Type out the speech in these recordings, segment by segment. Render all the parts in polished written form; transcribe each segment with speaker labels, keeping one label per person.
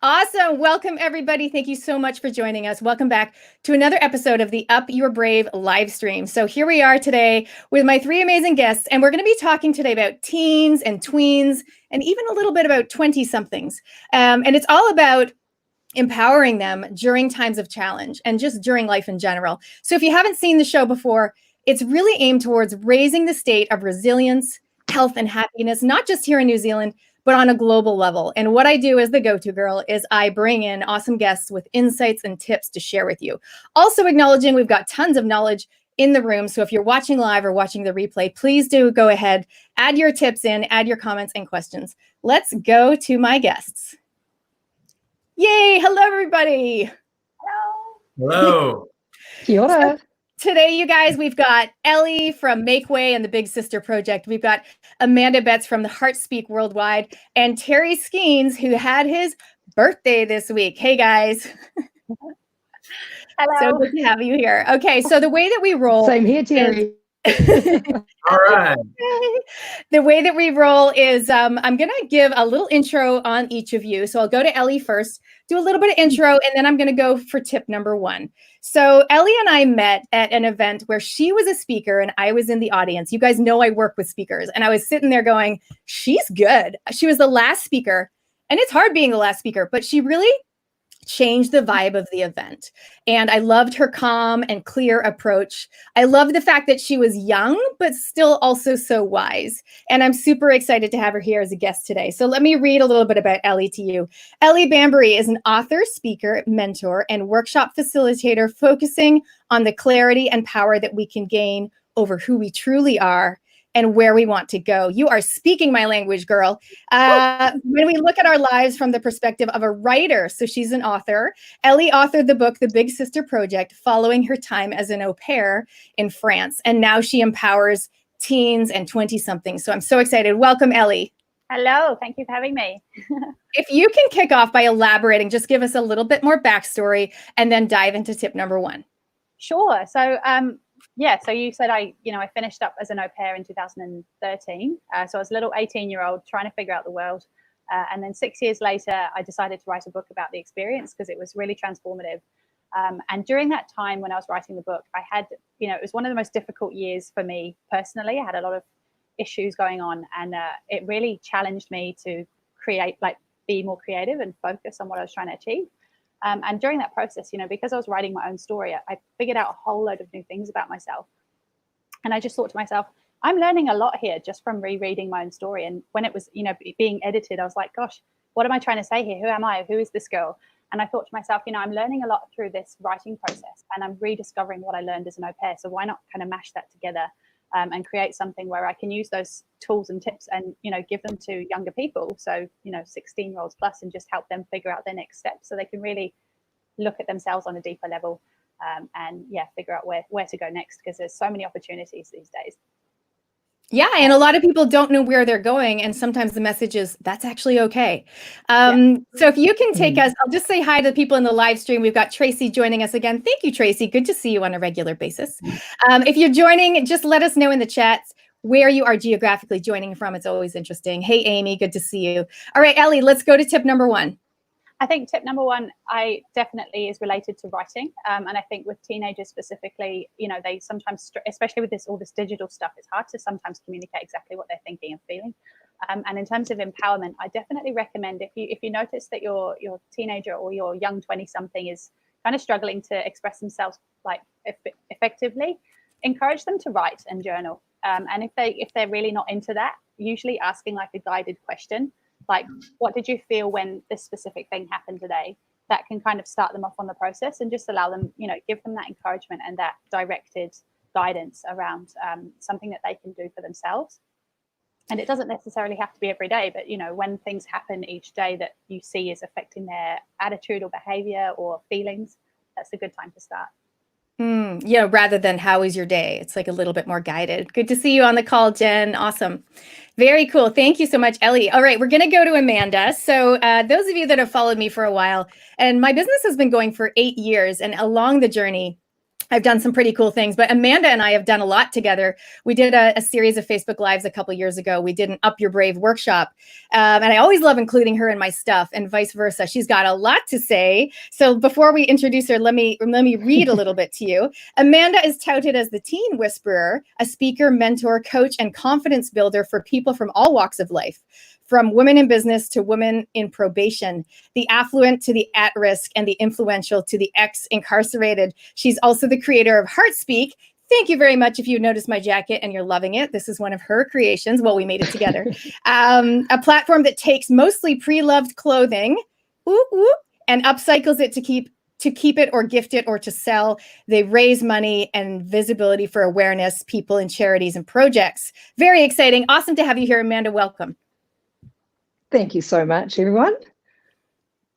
Speaker 1: Awesome. Welcome, everybody. Thank you so much for joining us. Welcome back to another episode of the Up Your Brave live stream. So here we are today with my three amazing guests, and we're going to be talking today about teens and tweens and even a little bit about 20-somethings. And it's all about empowering them during times of challenge and just during life in general. So if you haven't seen the show before, it's really aimed towards raising the state of resilience, health, and happiness, not just here in New Zealand, but on a global level. And what I do as the go-to girl is I bring in awesome guests with insights and tips to share with you. Also acknowledging we've got tons of knowledge in the room. So if you're watching live or watching the replay, please do go ahead, add your tips in, add your comments and questions. Let's go to my guests. Yay! Hello, everybody.
Speaker 2: Hello.
Speaker 3: Kia ora.
Speaker 1: Today, you guys, we've got Ellie from Make Way and the Big Sister Project. We've got Amanda Betts from the Heart Speak Worldwide and Terry Skeens, who had his birthday this week. Hey, guys.
Speaker 4: Hello.
Speaker 1: So good to have you here. Okay, so the way that we roll.
Speaker 3: Same here, Terry.
Speaker 2: All right.
Speaker 1: The way that we roll is I'm going to give a little intro on each of you. So I'll go to Ellie first, do a little bit of intro, and then I'm going to go for tip number one. So Ellie and I met at an event where she was a speaker and I was in the audience. You guys know I work with speakers, and I was sitting there going, she's good. She was the last speaker, and it's hard being the last speaker, but she really changed the vibe of the event. And I loved her calm and clear approach. I love the fact that she was young, but still also so wise. And I'm super excited to have her here as a guest today. So let me read a little bit about Ellie to you. Ellie Bambury is an author, speaker, mentor, and workshop facilitator focusing on the clarity and power that we can gain over who we truly are and where we want to go. You are speaking my language, girl. When we look at our lives from the perspective of a writer, so she's an author. Ellie authored the book, The Big Sister Project, following her time as an au pair in France. And now she empowers teens and 20-somethings. So I'm so excited. Welcome, Ellie.
Speaker 4: Hello. Thank you for having me.
Speaker 1: If you can kick off by elaborating, just give us a little bit more backstory and then dive into tip number one.
Speaker 4: Sure. So, so you said I finished up as an au pair in 2013. So I was a little 18-year-old trying to figure out the world. And then 6 years later, I decided to write a book about the experience because it was really transformative. And during that time when I was writing the book, I had, it was one of the most difficult years for me personally. I had a lot of issues going on, and it really challenged me to be more creative and focus on what I was trying to achieve. And during that process, because I was writing my own story, I figured out a whole load of new things about myself. And I just thought to myself, I'm learning a lot here just from rereading my own story. And when it was, being edited, I was like, gosh, what am I trying to say here? Who am I? Who is this girl? And I thought to myself, I'm learning a lot through this writing process, and I'm rediscovering what I learned as an au pair. So why not kind of mash that together and create something where I can use those tools and tips and, give them to younger people. So, 16-year-olds plus, and just help them figure out their next steps so they can really look at themselves on a deeper level and figure out where to go next, because there's so many opportunities these days.
Speaker 1: Yeah, and a lot of people don't know where they're going, and sometimes the message is that's actually okay. So if you can take us, I'll just say hi to the people in the live stream. We've got Tracy joining us again. Thank you, Tracy. Good to see you on a regular basis. If you're joining, just let us know in the chats where you are geographically joining from. It's always interesting. Hey, Amy, good to see you. All right, Ellie, let's go to tip number one.
Speaker 4: I think tip number one, definitely is related to writing. And I think with teenagers specifically, they sometimes, especially with all this digital stuff, it's hard to sometimes communicate exactly what they're thinking and feeling. And in terms of empowerment, I definitely recommend if you notice that your teenager or your young 20-something is kind of struggling to express themselves effectively, encourage them to write and journal. And if they're really not into that, usually asking like a guided question, like, what did you feel when this specific thing happened today? That can kind of start them off on the process and just allow them, give them that encouragement and that directed guidance around something that they can do for themselves. And it doesn't necessarily have to be every day, but, when things happen each day that you see is affecting their attitude or behavior or feelings, that's a good time to start.
Speaker 1: Rather than how is your day? It's like a little bit more guided. Good to see you on the call, Jen. Awesome. Very cool. Thank you so much, Ellie. All right, we're going to go to Amanda. So those of you that have followed me for a while, and my business has been going for 8 years, and along the journey, I've done some pretty cool things, but Amanda and I have done a lot together. We did a series of Facebook Lives a couple years ago. We did an Up Your Brave workshop. And I always love including her in my stuff and vice versa. She's got a lot to say. So before we introduce her, let me read a little bit to you. Amanda is touted as the teen whisperer, a speaker, mentor, coach, and confidence builder for people from all walks of life. From women in business to women in probation, the affluent to the at-risk, and the influential to the ex-incarcerated. She's also the creator of HeartSpeak. Thank you very much if you noticed my jacket and you're loving it. This is one of her creations. Well, we made it together. A platform that takes mostly pre-loved clothing and upcycles it to keep it or gift it or to sell. They raise money and visibility for awareness, people and charities and projects. Very exciting. Awesome to have you here, Amanda. Welcome.
Speaker 3: Thank you so much, everyone.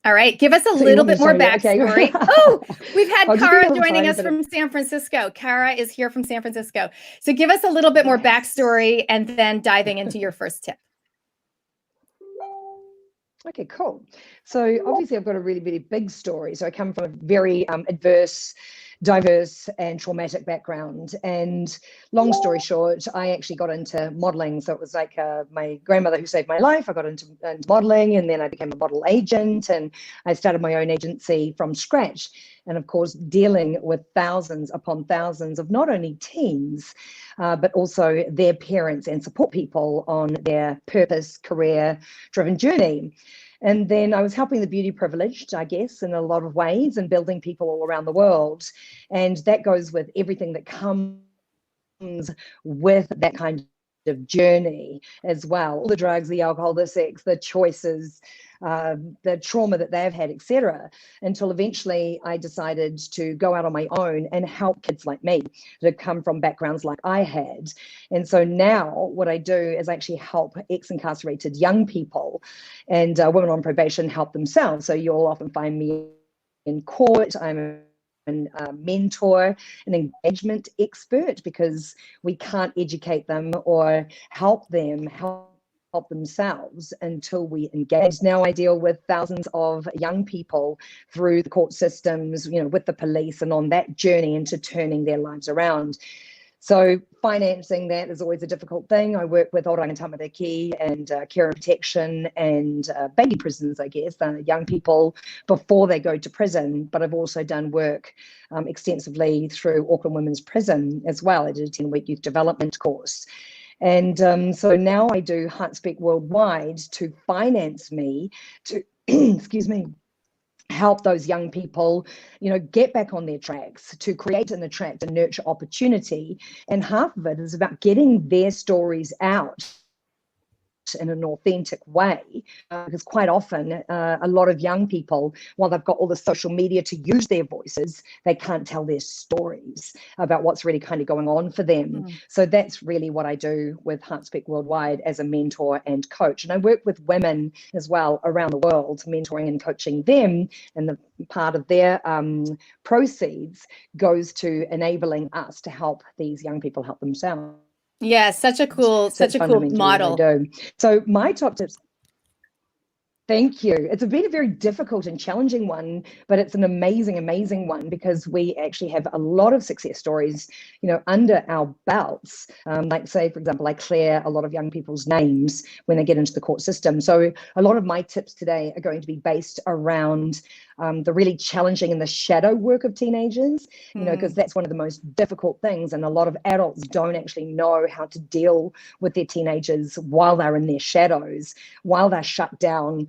Speaker 1: All right, give us a little bit more backstory.
Speaker 3: Okay.
Speaker 1: Oh, we've had
Speaker 3: I'll
Speaker 1: Cara joining us from San Francisco. Cara is here from San Francisco. So give us a little bit more backstory and then diving into your first tip.
Speaker 3: Okay, cool. So obviously I've got a really, really big story. So I come from a very adverse, diverse and traumatic background. And long story short, I actually got into modeling. So it was like my grandmother who saved my life. I got into modeling, and then I became a model agent, and I started my own agency from scratch. And of course, dealing with thousands upon thousands of not only teens, but also their parents and support people on their purpose, career-driven journey. And then I was helping the beauty privileged, I guess, in a lot of ways, and building people all around the world. And that goes with everything that comes with that kind of journey as well. All the drugs, the alcohol, the sex, the choices, the trauma that they've had, etc. Until eventually I decided to go out on my own and help kids like me that come from backgrounds like I had. And so now what I do is actually help ex-incarcerated young people and women on probation help themselves. So you'll often find me in court. I'm a mentor, an engagement expert, because we can't educate them or help them help themselves until we engage. Now I deal with thousands of young people through the court systems, with the police, and on that journey into turning their lives around. So financing that is always a difficult thing. I work with orang tamariki and care and protection and baby prisons, I guess, young people before they go to prison. But I've also done work extensively through Auckland Women's Prison as well. I did a 10-week youth development course. And so now I do HeartSpeak Worldwide to finance me to, excuse me, help those young people, get back on their tracks, to create and attract and nurture opportunity. And half of it is about getting their stories out in an authentic way, because quite often a lot of young people, while they've got all the social media to use their voices, they can't tell their stories about what's really kind of going on for them. So that's really what I do with HeartSpeak Worldwide as a mentor and coach. And I work with women as well around the world, mentoring and coaching them, and the part of their proceeds goes to enabling us to help these young people help themselves.
Speaker 1: Yeah, such a cool model.
Speaker 3: So my top tips. Thank you. It's been a very difficult and challenging one, but it's an amazing, amazing one, because we actually have a lot of success stories, under our belts. Like, say, for example, I clear a lot of young people's names when they get into the court system. So a lot of my tips today are going to be based around the really challenging and the shadow work of teenagers, because that's one of the most difficult things. And a lot of adults don't actually know how to deal with their teenagers while they're in their shadows, while they're shut down.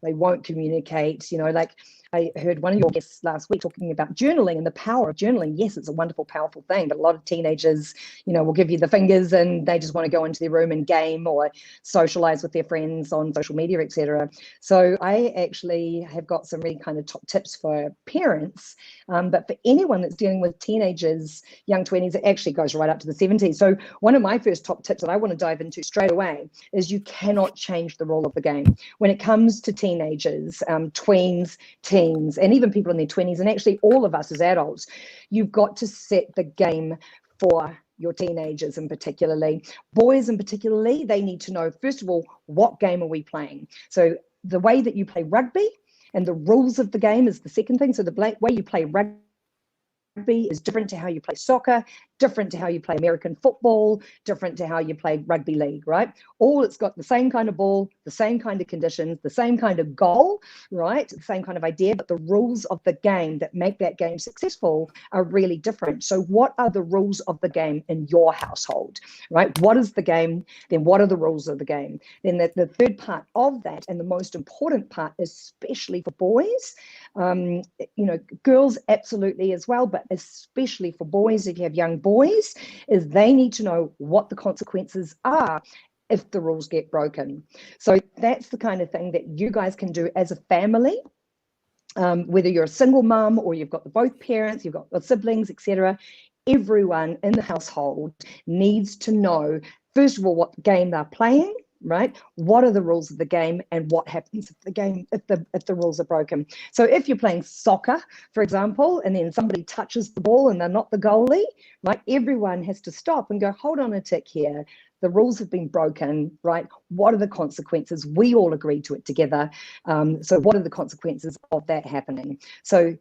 Speaker 3: They won't communicate, like I heard one of your guests last week talking about journaling and the power of journaling. Yes, it's a wonderful, powerful thing, but a lot of teenagers, will give you the fingers and they just want to go into their room and game or socialize with their friends on social media, etc. So I actually have got some really kind of top tips for parents, but for anyone that's dealing with teenagers, young 20s, it actually goes right up to the 70s. So one of my first top tips that I want to dive into straight away is you cannot change the rule of the game. When it comes to teenagers, tweens, teens, and even people in their 20s, and actually all of us as adults, you've got to set the game for your teenagers, and particularly boys, and particularly they need to know, first of all, what game are we playing? So the way that you play rugby and the rules of the game is the second thing. So the way you play rugby rugby is different to how you play soccer, different to how you play American football, different to how you play rugby league, right? All it's got the same kind of ball, the same kind of conditions, the same kind of goal, right? The same kind of idea, but the rules of the game that make that game successful are really different. So what are the rules of the game in your household, right? What is the game? Then what are the rules of the game? Then the third part of that, and the most important part, especially for boys, girls absolutely as well, but especially for boys, if you have young boys, is they need to know what the consequences are if the rules get broken. So that's the kind of thing that you guys can do as a family, whether you're a single mum or you've got both parents, you've got siblings, etc. Everyone in the household needs to know, first of all, what game they're playing, right? What are the rules of the game, and what happens if the rules are broken? So if you're playing soccer, for example, and then somebody touches the ball and they're not the goalie, right? Everyone has to stop and go, hold on a tick here. The rules have been broken, right? What are the consequences? We all agreed to it together. So what are the consequences of that happening? So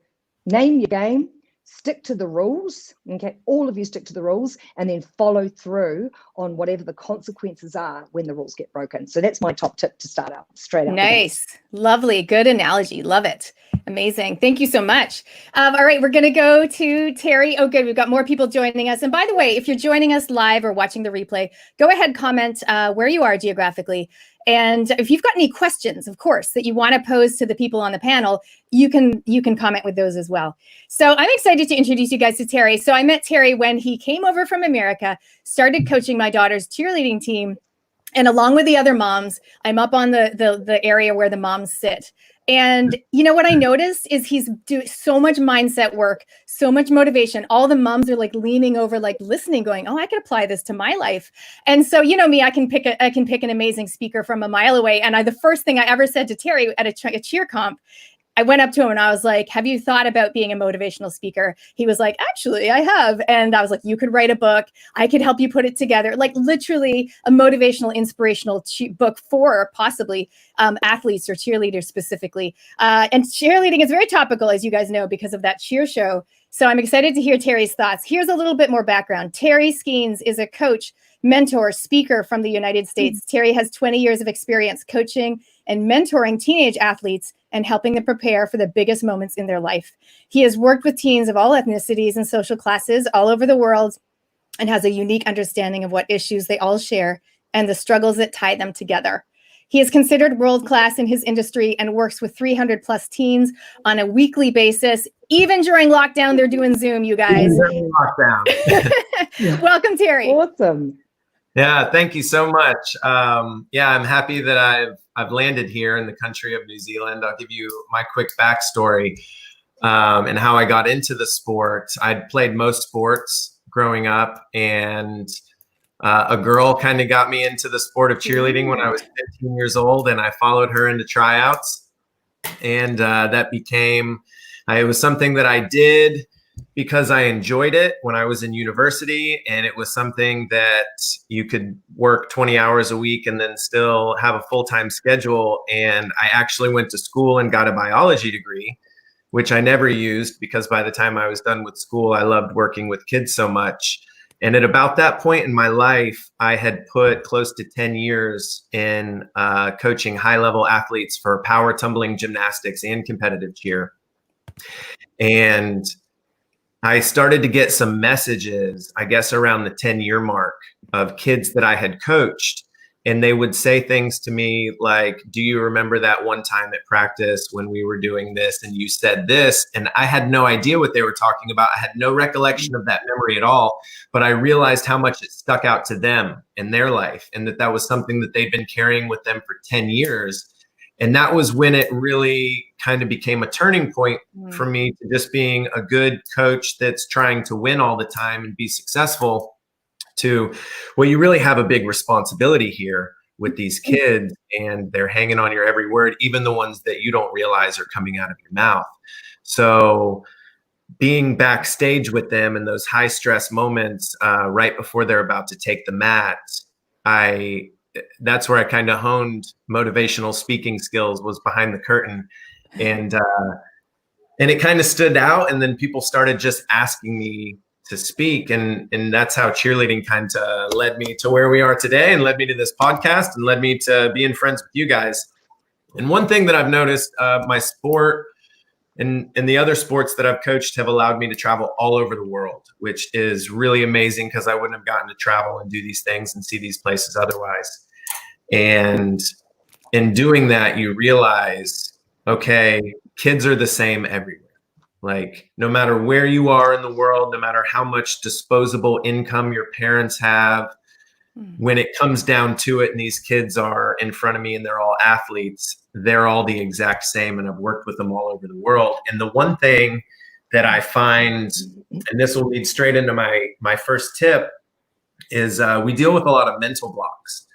Speaker 3: name your game, stick to the rules, okay? All of you stick to the rules, and then follow through on whatever the consequences are when the rules get broken. So that's my top tip to start out straight out.
Speaker 1: Nice. Lovely. Good analogy. Love it. Amazing. Thank you so much. All right, we're going to go to Terry. Oh, good. We've got more people joining us. And by the way, if you're joining us live or watching the replay, go ahead, comment where you are geographically. And if you've got any questions, of course, that you want to pose to the people on the panel, you can comment with those as well. So I'm excited to introduce you guys to Terry. So I met Terry when he came over from America, started coaching my daughter's cheerleading team. And along with the other moms, I'm up on the area where the moms sit. And you know what I noticed is he's doing so much mindset work, so much motivation. All the moms are like leaning over, like listening, going, "Oh, I could apply this to my life." And so, you know me, I can pick an amazing speaker from a mile away. And the first thing I ever said to Terry at a cheer comp, I went up to him and I was like, "Have you thought about being a motivational speaker?" He was like, "Actually, I have." And I was like, "You could write a book. I could help you put it together." Like literally a motivational, inspirational book for possibly athletes or cheerleaders specifically. And cheerleading is very topical, as you guys know, because of that cheer show. So I'm excited to hear Terry's thoughts. Here's a little bit more background. Terry Skeens is a coach, mentor, speaker from the United States. Terry has 20 years of experience coaching and mentoring teenage athletes and helping them prepare for the biggest moments in their life. He has worked with teens of all ethnicities and social classes all over the world and has a unique understanding of what issues they all share and the struggles that tie them together. He is considered world-class in his industry and works with 300 plus teens on a weekly basis. Even during lockdown, they're doing Zoom, you guys.
Speaker 2: Lockdown.
Speaker 1: Welcome, Terry.
Speaker 3: Awesome.
Speaker 2: Yeah, thank you so much. Yeah, I'm happy that I've landed here in the country of New Zealand. I'll give you my quick backstory and how I got into the sport. I'd played most sports growing up, and a girl kind of got me into the sport of cheerleading when I was 15 years old, and I followed her into tryouts. And that became, it was something that I did because I enjoyed it when I was in university, and it was something that you could work 20 hours a week and then still have a full-time schedule. And I actually went to school and got a biology degree, which I never used because by the time I was done with school, I loved working with kids so much. And at about that point in my life, I had put close to 10 years in coaching high-level athletes for power tumbling, gymnastics, and competitive cheer. And I started to get some messages, I guess, around the 10-year mark of kids that I had coached. And they would say things to me like, "Do you remember that one time at practice when we were doing this and you said this?" And I had no idea what they were talking about. I had no recollection of that memory at all. But I realized how much it stuck out to them in their life, and that was something that they'd been carrying with them for 10 years. And that was when it really kind of became a turning point for me to just being a good coach that's trying to win all the time and be successful to, well, you really have a big responsibility here with these kids, and they're hanging on your every word, even the ones that you don't realize are coming out of your mouth. So being backstage with them in those high stress moments right before they're about to take the mat, that's where I kind of honed motivational speaking skills, was behind the curtain. And it kind of stood out. And then people started just asking me to speak. And that's how cheerleading kind of led me to where we are today, and led me to this podcast, and led me to being friends with you guys. And one thing that I've noticed, my sport and the other sports that I've coached have allowed me to travel all over the world, which is really amazing, because I wouldn't have gotten to travel and do these things and see these places otherwise. And in doing that, you realize, okay, kids are the same everywhere. Like, no matter where you are in the world, no matter how much disposable income your parents have, when it comes down to it and these kids are in front of me and they're all athletes, they're all the exact same. And I've worked with them all over the world. And the one thing that I find, and this will lead straight into my first tip, is we deal with a lot of mental blocks.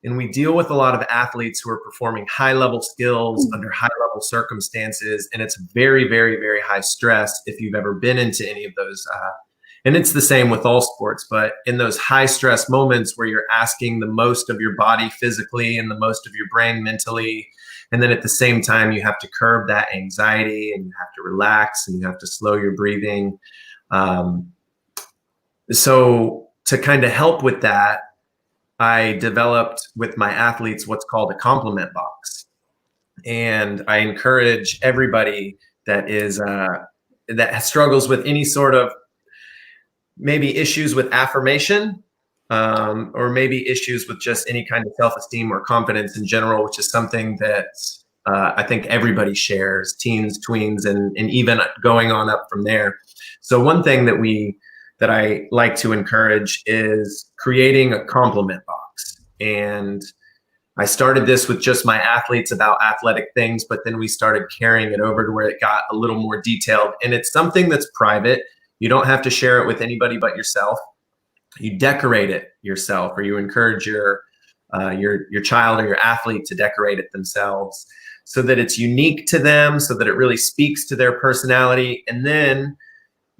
Speaker 2: And we deal with a lot of athletes who are performing high-level skills under high-level circumstances. And it's very, very, very high stress if you've ever been into any of those. And it's the same with all sports. But in those high-stress moments where you're asking the most of your body physically and the most of your brain mentally, and then at the same time, you have to curb that anxiety, and you have to relax, and you have to slow your breathing. So to kind of help with that, I developed with my athletes what's called a compliment box. And I encourage everybody that struggles with any sort of maybe issues with affirmation, or maybe issues with just any kind of self-esteem or confidence in general, which is something that I think everybody shares, teens, tweens, and even going on up from there. So one thing that I like to encourage is creating a compliment box. And I started this with just my athletes about athletic things, but then we started carrying it over to where it got a little more detailed. And it's something that's private. You don't have to share it with anybody but yourself. You decorate it yourself, or you encourage your child or your athlete to decorate it themselves, so that it's unique to them, so that it really speaks to their personality. And then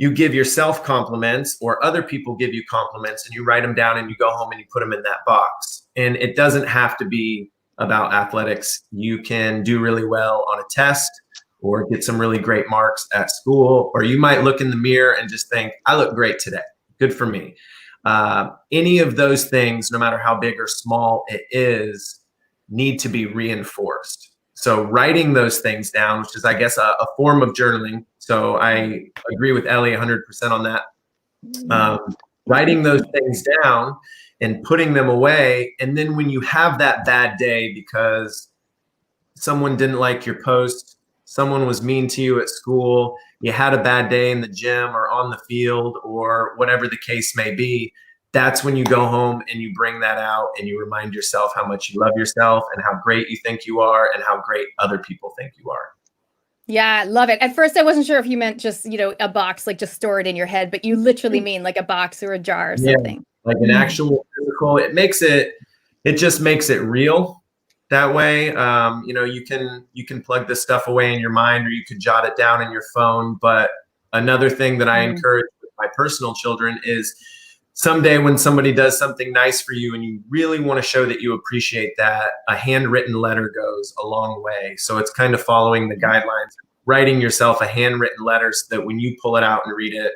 Speaker 2: you give yourself compliments, or other people give you compliments, and you write them down, and you go home and you put them in that box. And it doesn't have to be about athletics. You can do really well on a test, or get some really great marks at school, or you might look in the mirror and just think, I look great today. Good for me. Any of those things, no matter how big or small it is, need to be reinforced. So writing those things down, which is, I guess, a form of journaling. So I agree with Ellie 100% on that. Writing those things down and putting them away. And then when you have that bad day because someone didn't like your post, someone was mean to you at school, you had a bad day in the gym or on the field, or whatever the case may be, that's when you go home and you bring that out and you remind yourself how much you love yourself and how great you think you are and how great other people think you are.
Speaker 1: Yeah, love it. At first, I wasn't sure if you meant just, a box, like just store it in your head, but you literally mean like a box or a jar or something.
Speaker 2: Yeah, like an actual physical. It just makes it real that way. You can plug this stuff away in your mind, or you could jot it down in your phone. But another thing that I encourage with my personal children is, someday when somebody does something nice for you and you really want to show that you appreciate that, a handwritten letter goes a long way. So it's kind of following the guidelines, writing yourself a handwritten letter so that when you pull it out and read it,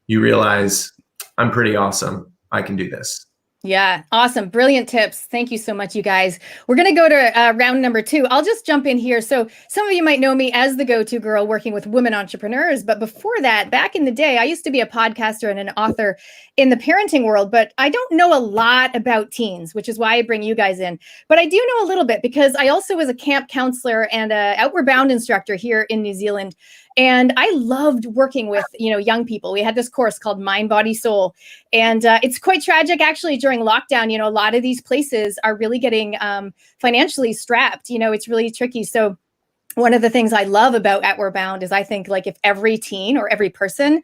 Speaker 2: you realize, I'm pretty awesome. I can do this.
Speaker 1: Yeah, awesome. Brilliant tips. Thank you so much, you guys. We're going to go to round number 2. I'll just jump in here. So some of you might know me as the go-to girl working with women entrepreneurs. But before that, back in the day, I used to be a podcaster and an author in the parenting world. But I don't know a lot about teens, which is why I bring you guys in. But I do know a little bit, because I also was a camp counselor and an Outward Bound instructor here in New Zealand. And I loved working with, young people. We had this course called Mind, Body, Soul. And it's quite tragic, actually, during lockdown. A lot of these places are really getting financially strapped. It's really tricky. So one of the things I love about Outward Bound is, I think, like, if every teen or every person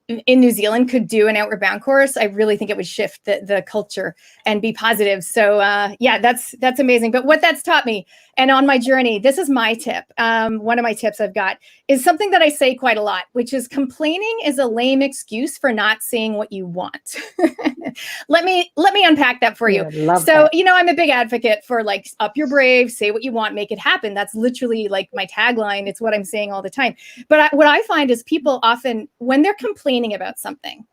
Speaker 1: in New Zealand could do an Outward Bound course, I really think it would shift the culture and be positive. So yeah, that's amazing. But what that's taught me, and on my journey, this is my tip. One of my tips I've got is something that I say quite a lot, which is complaining is a lame excuse for not saying what you want. Let me unpack that for you. So, you know, I'm a big advocate for like up your brave, say what you want, make it happen. That's literally like my tagline. It's what I'm saying all the time. But what I find is people often, when they're complaining about something,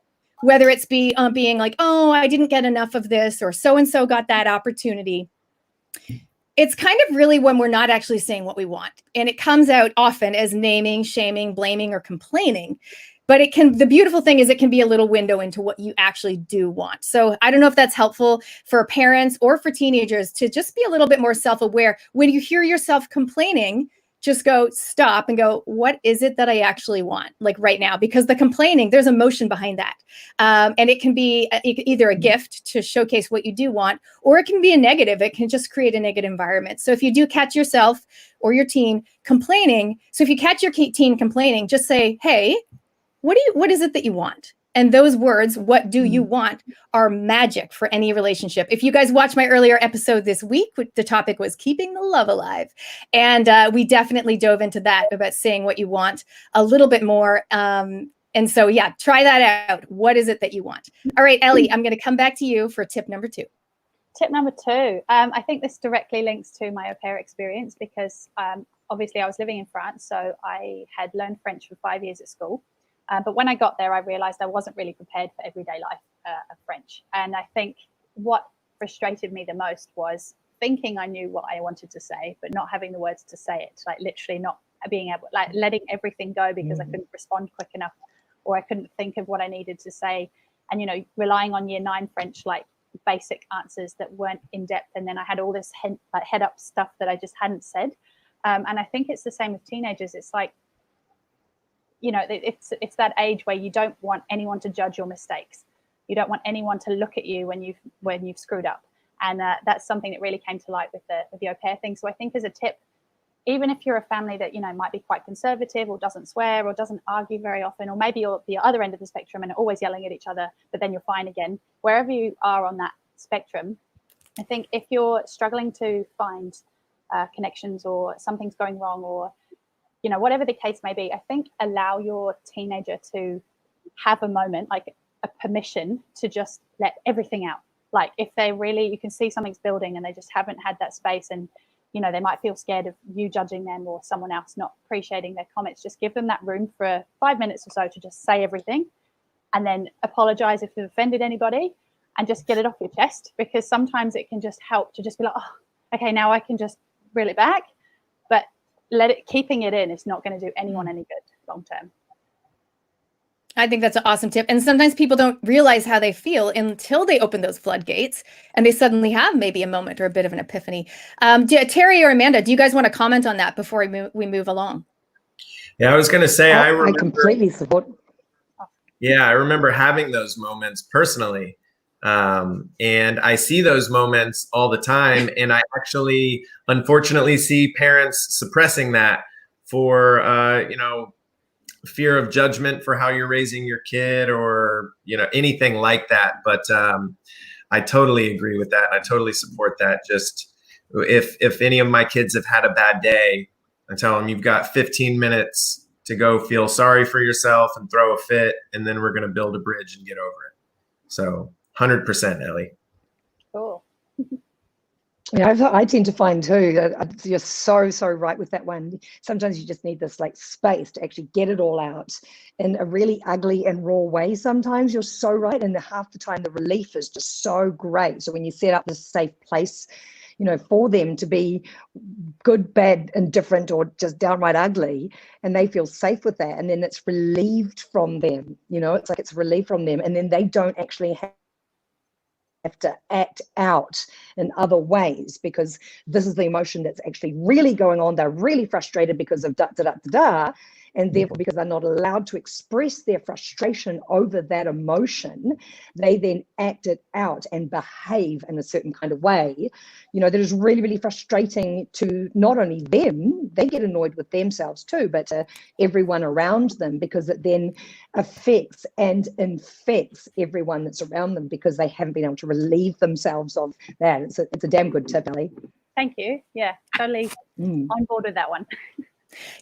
Speaker 1: whether it's being like, oh, I didn't get enough of this, or so-and-so got that opportunity, it's kind of really when we're not actually saying what we want. And it comes out often as naming, shaming, blaming, or complaining. But the beautiful thing is it can be a little window into what you actually do want. So I don't know if that's helpful for parents or for teenagers to just be a little bit more self-aware. When you hear yourself complaining, just go stop and go, what is it that I actually want? Like right now, because the complaining, there's emotion behind that. And it can be either a gift to showcase what you do want, or it can be a negative. It can just create a negative environment. So if you do catch yourself or your teen complaining, so if you catch your teen complaining, just say, hey, what is it that you want? And those words, what do you want, are magic for any relationship. If you guys watched my earlier episode this week, the topic was keeping the love alive. And we definitely dove into that about saying what you want a little bit more. And so, yeah, try that out. What is it that you want? All right, Ellie, I'm going to come back to you for tip number 2.
Speaker 4: Tip number 2. I think this directly links to my au pair experience because obviously I was living in France. So I had learned French for 5 years at school. But when I got there, I realized I wasn't really prepared for everyday life of French. And I think what frustrated me the most was thinking I knew what I wanted to say, but not having the words to say it, like literally not being able, like letting everything go because I couldn't respond quick enough, or I couldn't think of what I needed to say. And, you know, relying on year 9 French, like basic answers that weren't in depth. And then I had all this head up stuff that I just hadn't said. And I think it's the same with teenagers. It's like, you know, it's that age where you don't want anyone to judge your mistakes. You don't want anyone to look at you when you've screwed up. And that's something that really came to light with the au pair thing. So I think as a tip, even if you're a family that, you know, might be quite conservative or doesn't swear or doesn't argue very often, or maybe you're the other end of the spectrum and are always yelling at each other, but then you're fine again, wherever you are on that spectrum, I think if you're struggling to find connections or something's going wrong, or you know, whatever the case may be, I think allow your teenager to have a moment, like a permission to just let everything out. Like if they really, you can see something's building and they just haven't had that space, and, you know, they might feel scared of you judging them or someone else not appreciating their comments. Just give them that room for 5 minutes or so to just say everything, and then apologize if you've offended anybody, and just get it off your chest, because sometimes it can just help to just be like, oh, okay, now I can just reel it back. But keeping it in is not going to do anyone any good long term.
Speaker 1: I think that's an awesome tip. And sometimes people don't realize how they feel until they open those floodgates and they suddenly have maybe a moment or a bit of an epiphany. Terry or Amanda, do you guys want to comment on that before we move along?
Speaker 2: Yeah, I was going to say,
Speaker 3: I completely support.
Speaker 2: Yeah, I remember having those moments personally. And I see those moments all the time. And I actually, unfortunately, see parents suppressing that for, you know, fear of judgment for how you're raising your kid, or, you know, anything like that. But I totally agree with that. I totally support that. Just if any of my kids have had a bad day, I tell them, you've got 15 minutes to go feel sorry for yourself and throw a fit, and then we're going to build a bridge and get over it. So 100%, Ellie.
Speaker 4: Cool.
Speaker 3: Yeah, I tend to find too that you're so right with that one. Sometimes you just need this like space to actually get it all out in a really ugly and raw way. Sometimes you're so right, and half the time the relief is just so great. So when you set up this safe place, you know, for them to be good, bad, indifferent, or just downright ugly, and they feel safe with that, and then it's relieved from them. You know, it's like it's relieved from them, and then they don't actually have to act out in other ways, because this is the emotion that's actually really going on. They're really frustrated because of da da da da da, And therefore, because they're not allowed to express their frustration over that emotion, they then act it out and behave in a certain kind of way, you know, that is really, really frustrating to not only them, they get annoyed with themselves too, but to everyone around them, because it then affects and infects everyone that's around them because they haven't been able to relieve themselves of that. It's a damn good tip, Ellie.
Speaker 4: Thank you. Yeah, totally on board with that one.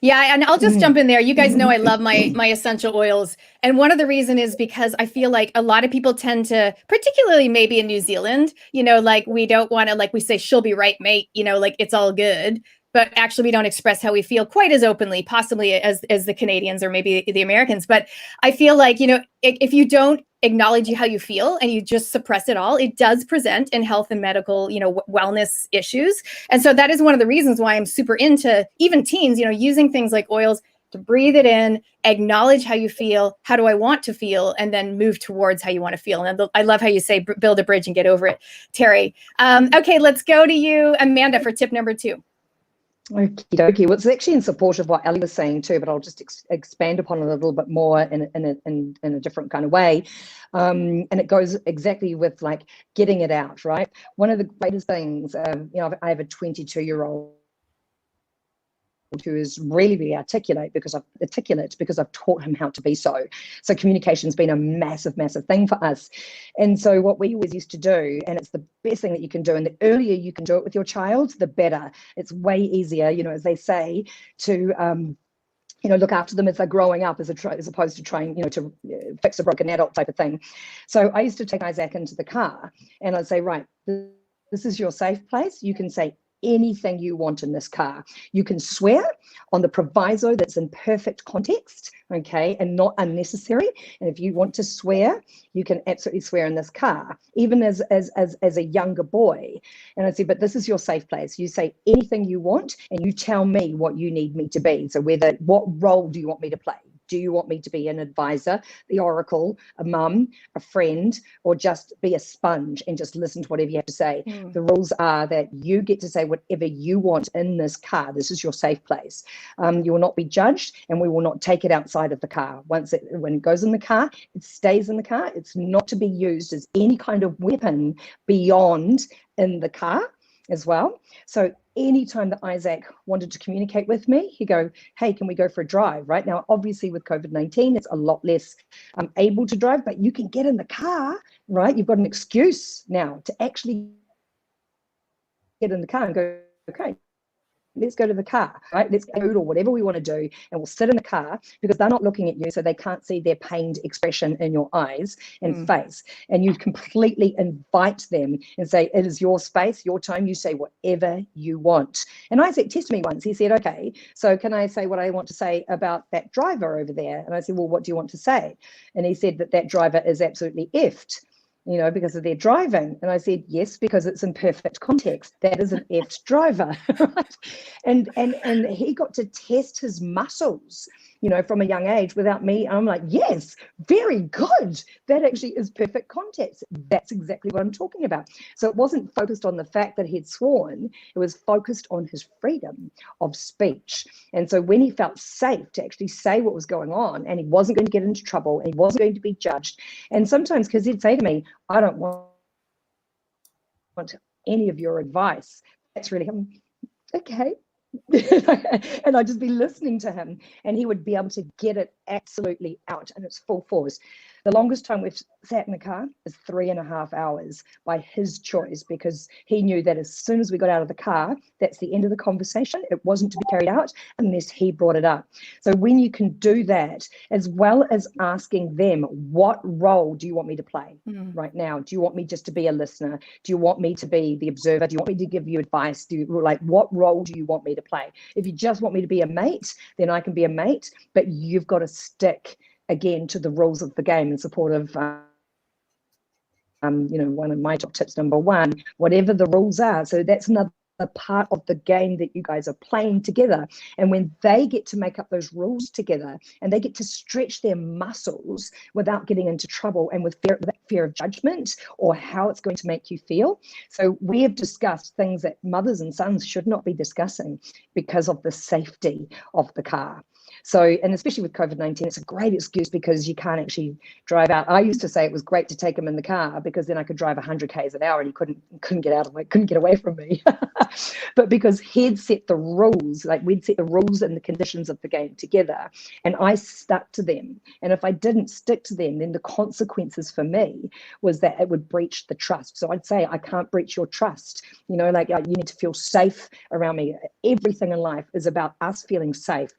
Speaker 1: Yeah, and I'll just jump in there. You guys know I love my essential oils. And one of the reasons is because I feel like a lot of people tend to, particularly maybe in New Zealand, you know, like we don't want to, like we say, she'll be right, mate, you know, like it's all good. But actually we don't express how we feel quite as openly, possibly as the Canadians or maybe the Americans. But I feel like, you know, if you don't acknowledge how you feel and you just suppress it all, it does present in health and medical, you know, wellness issues. And so that is one of the reasons why I'm super into even teens, you know, using things like oils to breathe it in, acknowledge how you feel, how do I want to feel, and then move towards how you want to feel. And I love how you say build a bridge and get over it, Terry. Okay, let's go to you, Amanda, for tip number 2.
Speaker 3: Okie dokie. Well, it's actually in support of what Ellie was saying too, but I'll just expand upon it a little bit more in a different kind of way. And it goes exactly with like getting it out, right? One of the greatest things, you know, I have a 22-year-old who is really, really articulate because I've taught him how to be so. So communication's been a massive, massive thing for us. And so what we always used to do, and it's the best thing that you can do, and the earlier you can do it with your child, the better. It's way easier, you know, as they say, to you know, look after them as they're growing up, as opposed to trying, you know, to fix a broken adult type of thing. So I used to take Isaac into the car and I'd say, right, this is your safe place. You can say anything you want in this car. You can swear on the proviso that's in perfect context, okay, and not unnecessary. And if you want to swear, you can absolutely swear in this car, even as a younger boy. And I said, but this is your safe place. You say anything you want, and you tell me what you need me to be. So what role do you want me to play? Do you want me to be an advisor, the oracle, a mum, a friend, or just be a sponge and just listen to whatever you have to say? The rules are that you get to say whatever you want in this car. This is your safe place. You will not be judged, and we will not take it outside of the car. When it goes in the car, it stays in the car. It's not to be used as any kind of weapon beyond in the car as well. So anytime that Isaac wanted to communicate with me, he'd go, hey, can we go for a drive? Right now, obviously with COVID-19, it's a lot less able to drive, but you can get in the car, right? You've got an excuse now to actually get in the car and go, okay, let's go to the car, right? Let's go or whatever we want to do, and we'll sit in the car because they're not looking at you, so they can't see their pained expression in your eyes and face. And you completely invite them and say, it is your space, your time. You say whatever you want. And Isaac tested me once. He said, okay, so can I say what I want to say about that driver over there? And I said, well, what do you want to say? And he said that driver is absolutely effed, you know, because of their driving. And I said, yes, because it's in perfect context. That is an effed driver, right? And he got to test his muscles, you know, from a young age without me. I'm like, yes, very good. That actually is perfect context. That's exactly what I'm talking about. So it wasn't focused on the fact that he'd sworn. It was focused on his freedom of speech. And so when he felt safe to actually say what was going on, and he wasn't going to get into trouble, and he wasn't going to be judged. And sometimes, because he'd say to me, I don't want any of your advice. That's really okay. And I'd just be listening to him, and he would be able to get it absolutely out, and it's full force. The longest time we've sat in the car is 3.5 hours by his choice, because he knew that as soon as we got out of the car, that's the end of the conversation. It wasn't to be carried out unless he brought it up. So when you can do that, as well as asking them, what role do you want me to play right now? Do you want me just to be a listener? Do you want me to be the observer? Do you want me to give you advice? What role do you want me to play? If you just want me to be a mate, then I can be a mate, but you've got to stick again to the rules of the game in support of you know, one of my top tips, number 1, whatever the rules are. So that's another a part of the game that you guys are playing together. And when they get to make up those rules together and they get to stretch their muscles without getting into trouble and with fear of judgment or how it's going to make you feel. So we have discussed things that mothers and sons should not be discussing because of the safety of the car. So, and especially with COVID-19, it's a great excuse because you can't actually drive out. I used to say it was great to take him in the car because then I could drive 100 k's an hour and he couldn't get out of my, couldn't get away from me. But because he'd set the rules, like we'd set the rules and the conditions of the game together, and I stuck to them. And if I didn't stick to them, then the consequences for me was that it would breach the trust. So I'd say, I can't breach your trust. You know, like you need to feel safe around me. Everything in life is about us feeling safe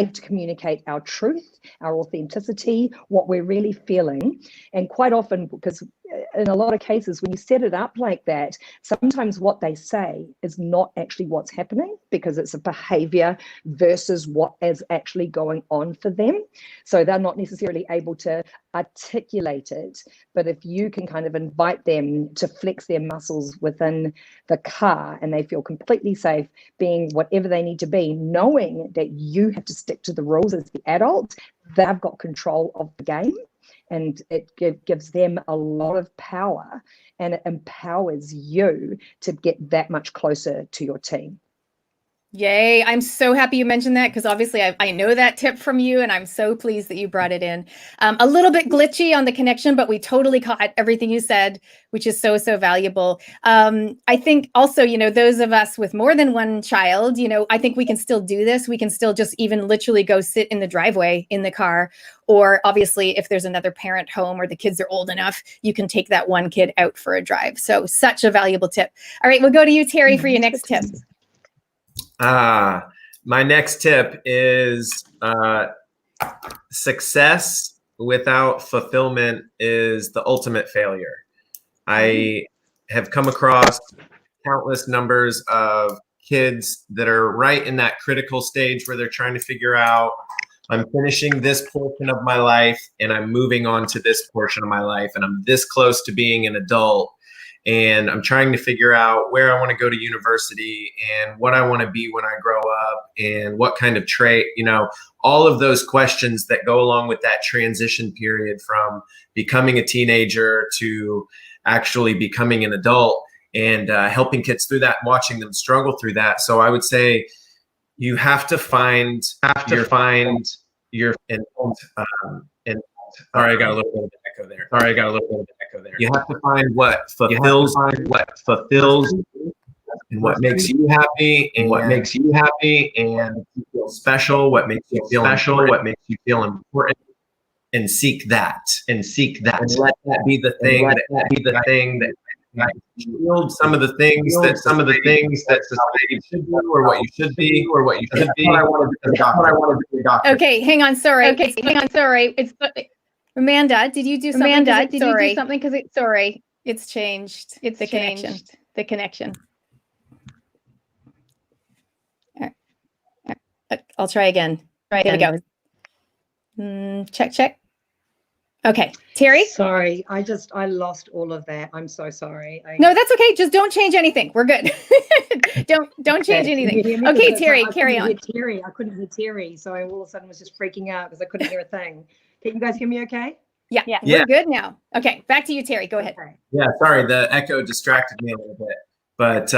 Speaker 3: to communicate our truth, our authenticity, what we're really feeling. And quite often, because in a lot of cases, when you set it up like that, sometimes what they say is not actually what's happening because it's a behavior versus what is actually going on for them. So they're not necessarily able to articulate it. But if you can kind of invite them to flex their muscles within the car and they feel completely safe being whatever they need to be, knowing that you have to stick to the rules as the adult, they've got control of the game. And it gives them a lot of power and it empowers you to get that much closer to your team.
Speaker 1: Yay. I'm so happy you mentioned that because obviously I know that tip from you and I'm so pleased that you brought it in. A little bit glitchy on the connection, but we totally caught everything you said, which is so, so valuable. I think also, you know, those of us with more than one child, you know, I think we can still do this. We can still just even literally go sit in the driveway in the car. Or obviously, if there's another parent home or the kids are old enough, you can take that one kid out for a drive. So such a valuable tip. All right, we'll go to you, Terry, for your next tip.
Speaker 2: My next tip is success without fulfillment is the ultimate failure. I have come across countless numbers of kids that are right in that critical stage where they're trying to figure out, I'm finishing this portion of my life and I'm moving on to this portion of my life and I'm this close to being an adult. And I'm trying to figure out where I want to go to university and what I want to be when I grow up and what kind of trait, you know, all of those questions that go along with that transition period from becoming a teenager to actually becoming an adult and helping kids through that, watching them struggle through that. So I would say you have to find your sorry, I got a little bit of an echo there. You have to find what fulfills and what makes you happy and what makes you happy and you feel special, what makes you feel special, what makes you feel important, and seek that. And let that be the thing that yield some of the things that society should do or what you should be or what you should be.
Speaker 1: Okay, hang on, sorry. It's Amanda, did you do something? Because it's changed. It's the connection. All right. I'll try again. There we go. Check. Okay, Terry.
Speaker 3: Sorry, I lost all of that. I'm so sorry.
Speaker 1: No, that's okay. Just don't change anything. We're good. don't change anything. Okay, Terry, carry on.
Speaker 3: I couldn't hear Terry, so I all of a sudden was just freaking out because I couldn't hear a thing. Can you guys hear me okay?
Speaker 1: Yeah, we're good now. Okay, back to you, Terry. Go ahead.
Speaker 3: Okay.
Speaker 2: Yeah, sorry, the echo distracted me a little bit. But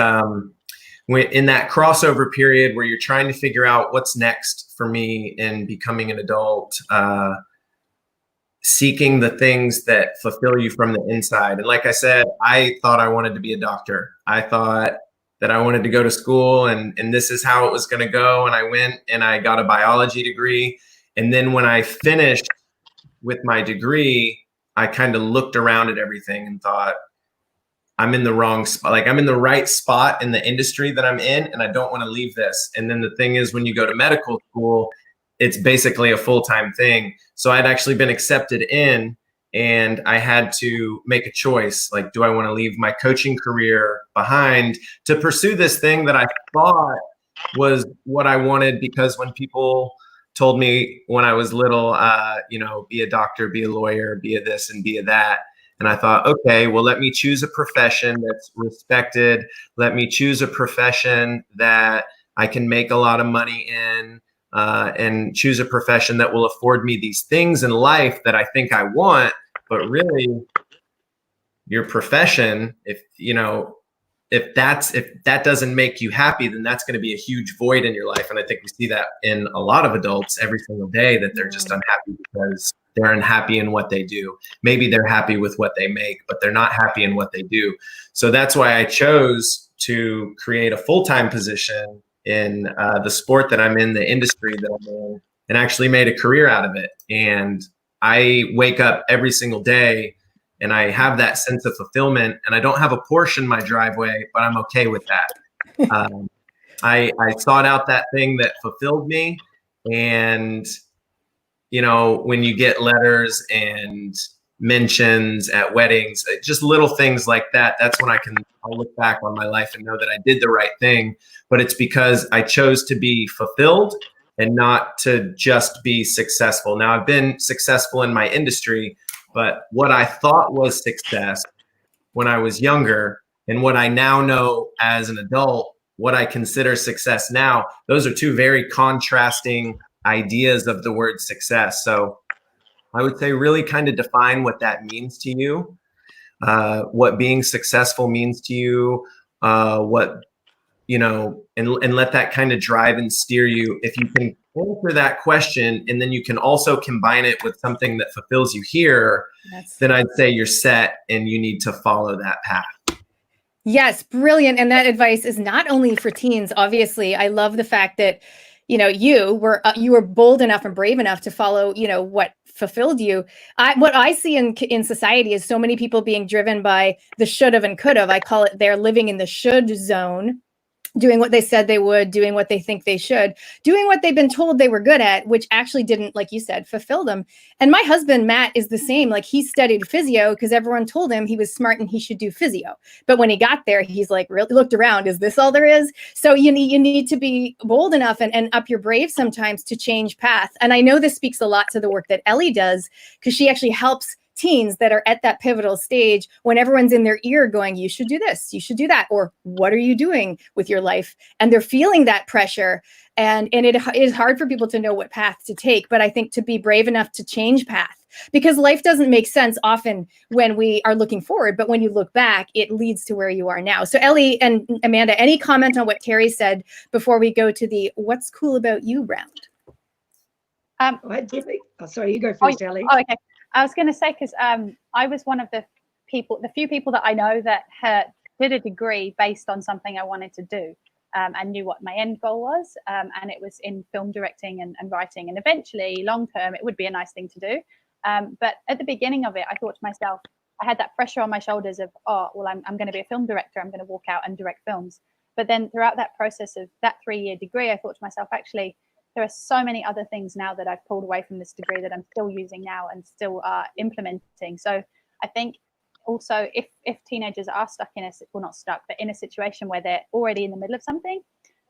Speaker 2: in that crossover period where you're trying to figure out what's next for me in becoming an adult, seeking the things that fulfill you from the inside. And like I said, I thought I wanted to be a doctor. I thought that I wanted to go to school and this is how it was going to go. And I went and I got a biology degree. And then when I finished with my degree, I kind of looked around at everything and thought, I'm in the wrong spot. Like I'm in the right spot in the industry that I'm in, and I don't want to leave this. And then the thing is, when you go to medical school, it's basically a full-time thing. So I'd actually been accepted in, and I had to make a choice. Like, do I want to leave my coaching career behind to pursue this thing that I thought was what I wanted? Because when people told me when I was little, be a doctor, be a lawyer, be a this and be a that, And I thought, okay, well, let me choose a profession that's respected. Let me choose a profession that I can make a lot of money in, and choose a profession that will afford me these things in life that I think I want. But really, your profession, if that doesn't make you happy, then that's going to be a huge void in your life. And I think we see that in a lot of adults every single day, that they're just unhappy because they're unhappy in what they do. Maybe they're happy with what they make, but they're not happy in what they do. So that's why I chose to create a full-time position in the sport that I'm in, the industry that I'm in, and actually made a career out of it. And I wake up every single day and I have that sense of fulfillment, and I don't have a Porsche in my driveway, but I'm okay with that. I sought out that thing that fulfilled me. And, when you get letters and mentions at weddings, just little things like that, that's when I'll look back on my life and know that I did the right thing. But it's because I chose to be fulfilled and not to just be successful. Now, I've been successful in my industry, but what I thought was success when I was younger and what I now know as an adult, what I consider success now, those are two very contrasting ideas of the word success. So I would say really kind of define what that means to you, what being successful means to you, and let that kind of drive and steer you. If you can answer that question, and then you can also combine it with something that fulfills you here, then I'd say you're set and you need to follow that path.
Speaker 1: Yes, brilliant. And that advice is not only for teens. Obviously, I love the fact that, you were bold enough and brave enough to follow, what fulfilled you. What I see in society is so many people being driven by the should have and could have. I call it, they're living in the should zone, doing what they said they would, doing what they think they should, doing what they've been told they were good at, which actually didn't, like you said, fulfill them. And my husband, Matt, is the same. Like, he studied physio because everyone told him he was smart and he should do physio. But when he got there, he's like, really looked around. Is this all there is? So you need to be bold enough and up your brave sometimes to change path. And I know this speaks a lot to the work that Ellie does, because she actually helps teens that are at that pivotal stage when everyone's in their ear going, you should do this, you should do that, or what are you doing with your life? And they're feeling that pressure. And it is hard for people to know what path to take. But I think to be brave enough to change path, because life doesn't make sense often when we are looking forward, but when you look back, it leads to where you are now. So Ellie and Amanda, any comment on what Terry said before we go to the what's cool about you round?
Speaker 3: Sorry, you go first, Ellie.
Speaker 4: Oh, okay. I was going to say, because I was one of the few people that I know that did a degree based on something I wanted to do, and knew what my end goal was, and it was in film directing and writing. And eventually, long term, it would be a nice thing to do. But at the beginning of it, I thought to myself, I had that pressure on my shoulders of, oh, well, I'm going to be a film director. I'm going to walk out and direct films. But then throughout that process of that 3-year degree, I thought to myself, actually, there are so many other things now that I've pulled away from this degree that I'm still using now and still implementing. So I think also if teenagers are stuck not stuck, but in a situation where they're already in the middle of something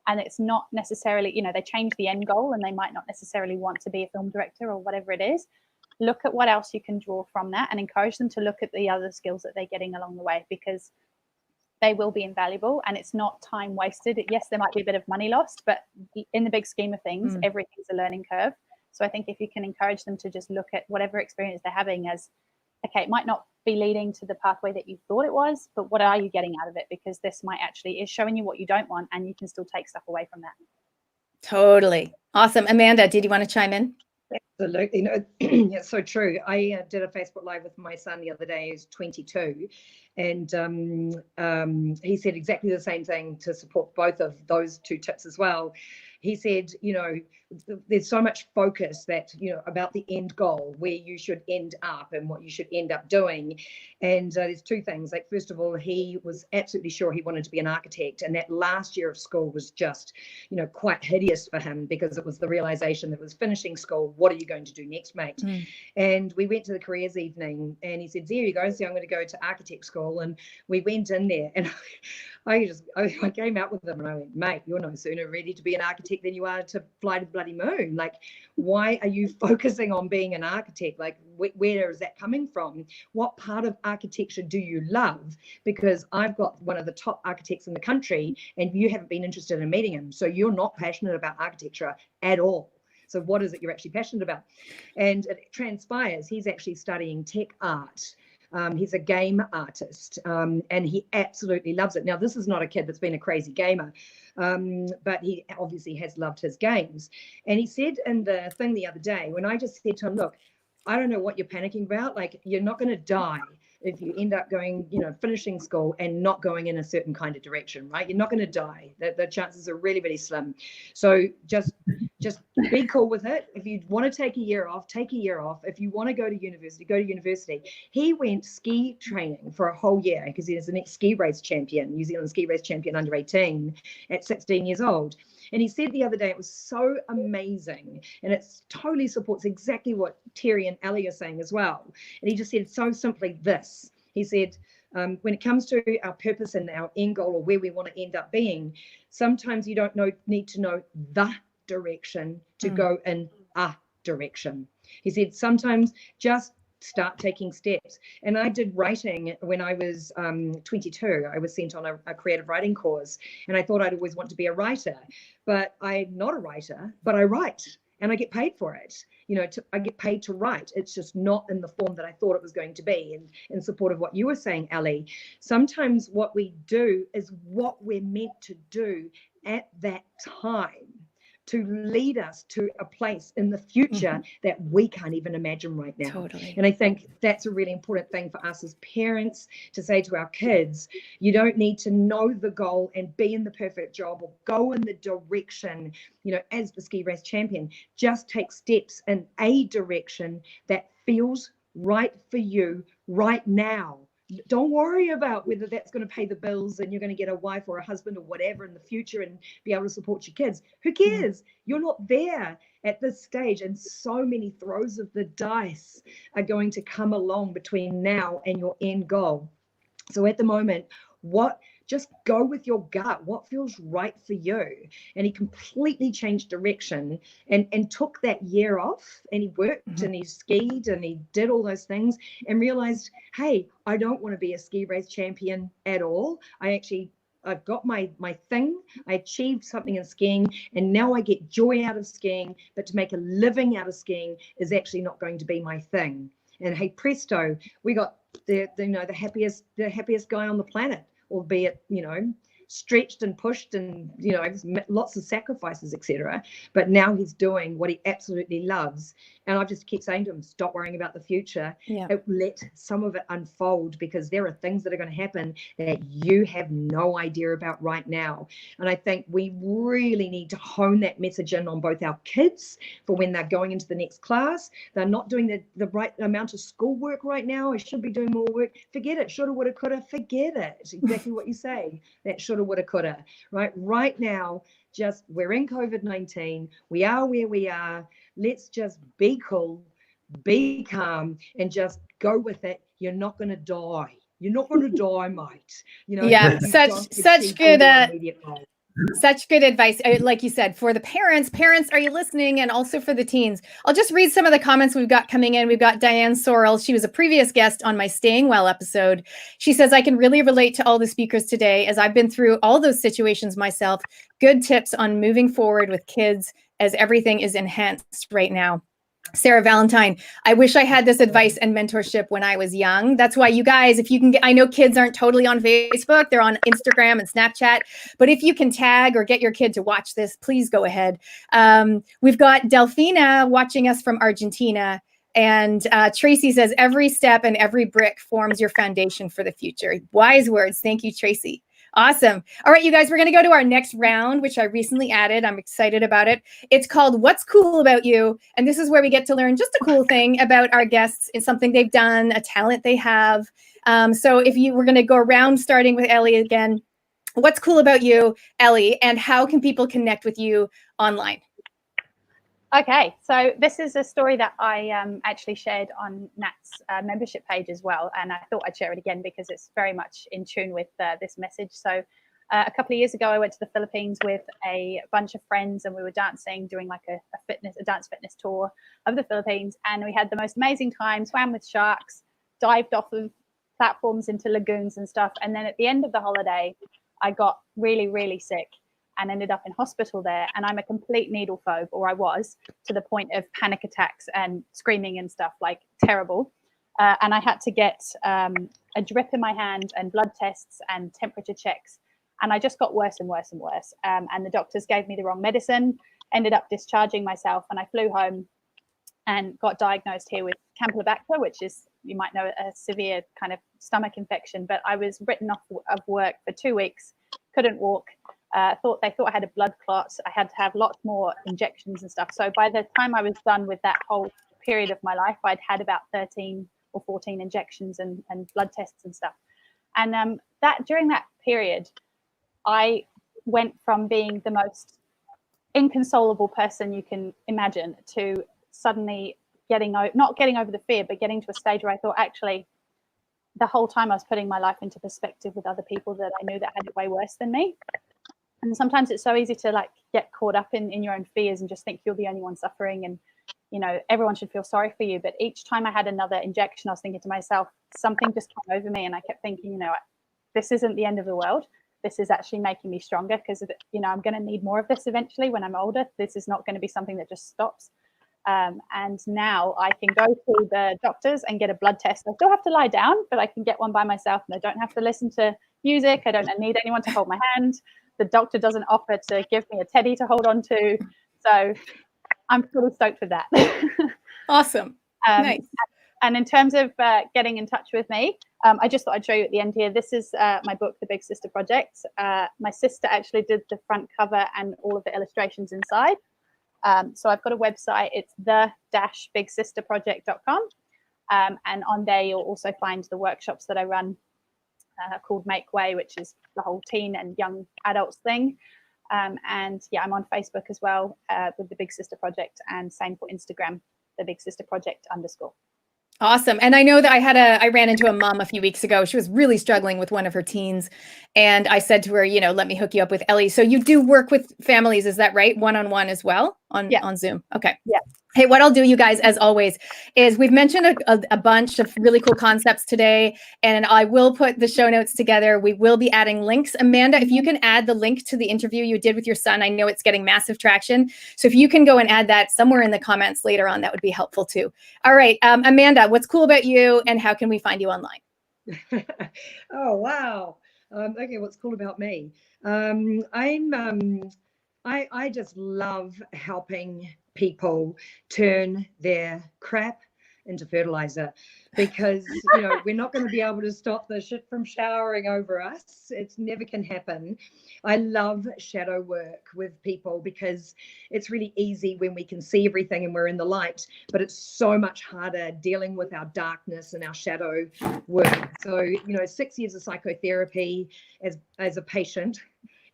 Speaker 4: and it's not necessarily, they change the end goal and they might not necessarily want to be a film director or whatever it is, look at what else you can draw from that and encourage them to look at the other skills that they're getting along the way, because they will be invaluable and it's not time wasted. Yes, there might be a bit of money lost, but in the big scheme of things, everything's a learning curve. So I think if you can encourage them to just look at whatever experience they're having as, okay, it might not be leading to the pathway that you thought it was, but what are you getting out of it? Because this might actually is showing you what you don't want and you can still take stuff away from that.
Speaker 1: Totally. Awesome. Amanda, did you want to chime in?
Speaker 3: Absolutely. No, it's so true. I did a Facebook Live with my son the other day, who's 22, and he said exactly the same thing to support both of those two tips as well. He said, there's so much focus that, about the end goal, where you should end up and what you should end up doing. And there's two things. Like, first of all, he was absolutely sure he wanted to be an architect. And that last year of school was just, quite hideous for him, because it was the realization that it was finishing school. What are you going to do next, mate? And we went to the careers evening and he said, there you go. So I'm going to go to architect school. And we went in there and I came out with him and I went, mate, you're no sooner ready to be an architect architect than you are to fly to the bloody moon. Like, why are you focusing on being an architect? Like, where is that coming from? What part of architecture do you love? Because I've got one of the top architects in the country and you haven't been interested in meeting him. So you're not passionate about architecture at all. So what is it you're actually passionate about? And it transpires he's actually studying tech art. He's a game artist, and he absolutely loves it. Now, this is not a kid that's been a crazy gamer, but he obviously has loved his games. And he said in the thing the other day, when I just said to him, look, I don't know what you're panicking about. Like, you're not going to die if you end up going, finishing school and not going in a certain kind of direction, right? You're not going to die. The chances are really, really slim. So just be cool with it. If you want to take a year off, take a year off. If you want to go to university, go to university. He went ski training for a whole year because he is the next ski race champion, New Zealand ski race champion under 18 at 16 years old. And he said the other day, it was so amazing. And it totally supports exactly what Terry and Ellie are saying as well. And he just said so simply this. He said, when it comes to our purpose and our end goal or where we want to end up being, sometimes you don't need to know the direction to go in a direction. He said, sometimes just start taking steps. And I did writing when I was 22. I was sent on a creative writing course, and I thought I'd always want to be a writer, but I'm not a writer, but I write and I get paid for it. I get paid to write. It's just not in the form that I thought it was going to be. And in support of what you were saying, Ellie, sometimes what we do is what we're meant to do at that time, to lead us to a place in the future that we can't even imagine right now.
Speaker 1: Totally.
Speaker 3: And I think that's a really important thing for us as parents to say to our kids. You don't need to know the goal and be in the perfect job or go in the direction, as the ski race champion. Just take steps in a direction that feels right for you right now. Don't worry about whether that's going to pay the bills and you're going to get a wife or a husband or whatever in the future and be able to support your kids. Who cares? You're not there at this stage. And so many throws of the dice are going to come along between now and your end goal. So at the moment, just go with your gut. What feels right for you? And he completely changed direction and took that year off, and he worked and he skied and he did all those things and realized, hey, I don't want to be a ski race champion at all. I've got my thing. I achieved something in skiing, and now I get joy out of skiing, but to make a living out of skiing is actually not going to be my thing. And hey, presto, we got the happiest guy on the planet, albeit, stretched and pushed and, lots of sacrifices, etc. But now he's doing what he absolutely loves. And I just keep saying to him, stop worrying about the future. Let some of it unfold, because there are things that are going to happen that you have no idea about right now. And I think we really need to hone that message in on both our kids for when they're going into the next class. They're not doing the right amount of schoolwork right now. I should be doing more work. Forget it. Shoulda, woulda, coulda. Forget it. It's exactly what you say. That shoulda, woulda, coulda. Right now, we're in COVID-19. We are where we are. Let's just be cool, be calm, and just go with it. You're not going to die. You're not going to die, mate.
Speaker 1: Yeah, such good advice. Like you said, for the parents, are you listening? And also for the teens. I'll just read some of the comments we've got coming in. We've got Diane Sorrell. She was a previous guest on my Staying Well episode. She says, I can really relate to all the speakers today, as I've been through all those situations myself. Good tips on moving forward with kids, as everything is enhanced right now. Sarah Valentine, I wish I had this advice and mentorship when I was young. That's why you guys, if you can get, I know kids aren't totally on Facebook, they're on Instagram and Snapchat, but if you can tag or get your kid to watch this, please go ahead. We've got Delfina watching us from Argentina. And Tracy says, every step and every brick forms your foundation for the future. Wise words. Thank you, Tracy. Awesome. All right, you guys, we're going to go to our next round, which I recently added. I'm excited about it. It's called What's Cool About You? And this is where we get to learn just a cool thing about our guests. It's something they've done, a talent they have. So we're going to go around, starting with Ellie again. What's cool about you, Ellie, and how can people connect with you online?
Speaker 4: Okay, so this is a story that I actually shared on Nat's membership page as well, and I thought I'd share it again because it's very much in tune with this message. So A couple of years ago, I went to the Philippines with a bunch of friends, and we were dancing, doing like a dance fitness tour of the Philippines. And we had the most amazing time, swam with sharks, dived off of platforms into lagoons and stuff. And then at the end of the holiday, I got really, really sick and ended up in hospital there. And I'm a complete needle phobe, or I was, to the point of panic attacks and screaming and stuff, like terrible. And I had to get a drip in my hand and blood tests and temperature checks. And I just got worse and worse and worse. And the doctors gave me the wrong medicine, ended up discharging myself. And I flew home and got diagnosed here with Campylobacter, which is, you might know, a severe kind of stomach infection. But I was written off of work for 2 weeks, couldn't walk. They thought I had a blood clot. I had to have lots more injections and stuff. So by the time I was done with that whole period of my life, I'd had about 13 or 14 injections and blood tests and stuff. And that during that period, I went from being the most inconsolable person you can imagine to suddenly not getting over the fear, but getting to a stage where I thought, actually, the whole time I was putting my life into perspective with other people that I knew that had it way worse than me. And sometimes it's so easy to like get caught up in your own fears and just think you're the only one suffering, and you know, everyone should feel sorry for you. But each time I had another injection, I was thinking to myself, something just came over me, and I kept thinking, you know, this isn't the end of the world. This is actually making me stronger, because, you know, I'm going to need more of this eventually when I'm older. This is not going to be something that just stops. And now I can go to the doctors and get a blood test. I still have to lie down, but I can get one by myself, and I don't have to listen to music. I don't need anyone to hold my hand. The doctor doesn't offer to give me a teddy to hold on to. So I'm pretty stoked with that.
Speaker 1: Awesome. Nice.
Speaker 4: And in terms of getting in touch with me, I just thought I'd show you at the end here. This is my book, The Big Sister Project. My sister actually did the front cover and all of the illustrations inside. So I've got a website. It's the-bigsisterproject.com. And on there, you'll also find the workshops that I run called Make Way, which is the whole teen and young adults thing. And yeah, I'm on Facebook as well with The Big Sister Project, and same for Instagram, The Big Sister Project _.
Speaker 1: Awesome. And I know that I ran into a mom a few weeks ago. She was really struggling with one of her teens. And I said to her, you know, let me hook you up with Ellie. So you do work with families, is that right? One-on-one as well on Zoom. Okay.
Speaker 4: Yeah.
Speaker 1: Hey, what I'll do, you guys, as always, is we've mentioned a bunch of really cool concepts today, and I will put the show notes together. We will be adding links. Amanda, if you can add the link to the interview you did with your son, I know it's getting massive traction. So if you can go and add that somewhere in the comments later on, that would be helpful too. All right, Amanda, what's cool about you, and how can we find you online?
Speaker 3: Oh, wow. Okay, what's cool about me? I just love helping people turn their crap into fertilizer, because you know, we're not going to be able to stop the shit from showering over us. It's never can happen. I love shadow work with people, because it's really easy when we can see everything and we're in the light, but it's so much harder dealing with our darkness and our shadow work. So, you know, 6 years of psychotherapy as a patient,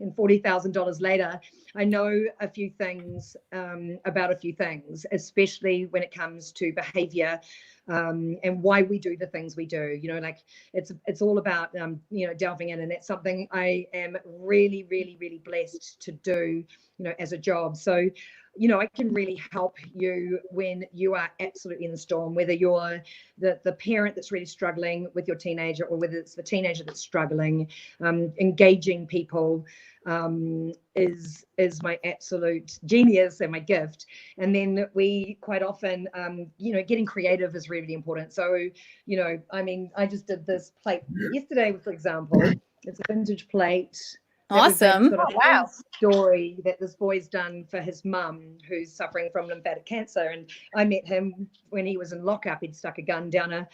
Speaker 3: and $40,000 later, I know a few things about a few things, especially when it comes to behavior and why we do the things we do. You know, like it's all about, you know, delving in, and that's something I am really, really, really blessed to do, you know, as a job. So, you know, I can really help you when you are absolutely in the storm, whether you're the parent that's really struggling with your teenager, or whether it's the teenager that's struggling. Engaging people is my absolute genius and my gift. And then we quite often, you know, getting creative is really important. So, you know, I mean, I just did this plate yesterday, for example. It's a vintage plate.
Speaker 1: Awesome.
Speaker 3: Sort of
Speaker 4: Wow.
Speaker 3: Story that this boy's done for his mum, who's suffering from lymphatic cancer. And I met him when he was in lockup. He'd stuck a gun down a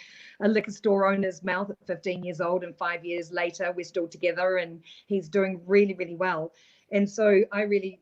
Speaker 3: liquor store owner's mouth at 15 years old. And 5 years later, we're still together, and he's doing really, really well. And so I'm really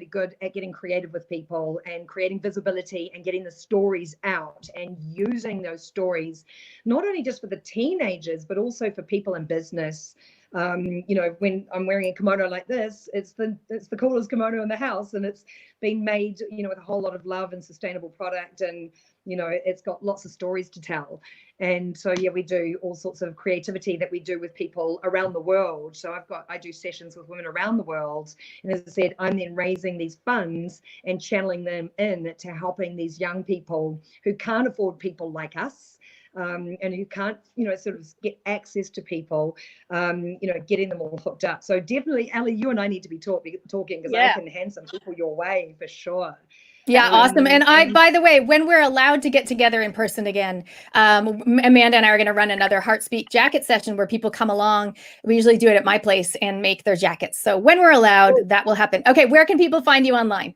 Speaker 3: good at getting creative with people and creating visibility and getting the stories out and using those stories, not only just for the teenagers, but also for people in business. You know, when I'm wearing a kimono like this, it's the coolest kimono in the house, and it's been made, you know, with a whole lot of love and sustainable product, and you know, it's got lots of stories to tell. And so yeah, we do all sorts of creativity that we do with people around the world. So I do sessions with women around the world, and as I said, I'm then raising these funds and channeling them in to helping these young people who can't afford people like us. And who can't, you know, sort of get access to people, you know, getting them all hooked up. So definitely, Ellie, you and I need to be talking, because I can hand some people your way for sure.
Speaker 1: Yeah, awesome. And by the way, when we're allowed to get together in person again, Amanda and I are going to run another Heartspeak jacket session where people come along. We usually do it at my place and make their jackets. So when we're allowed, that will happen. Okay, where can people find you online?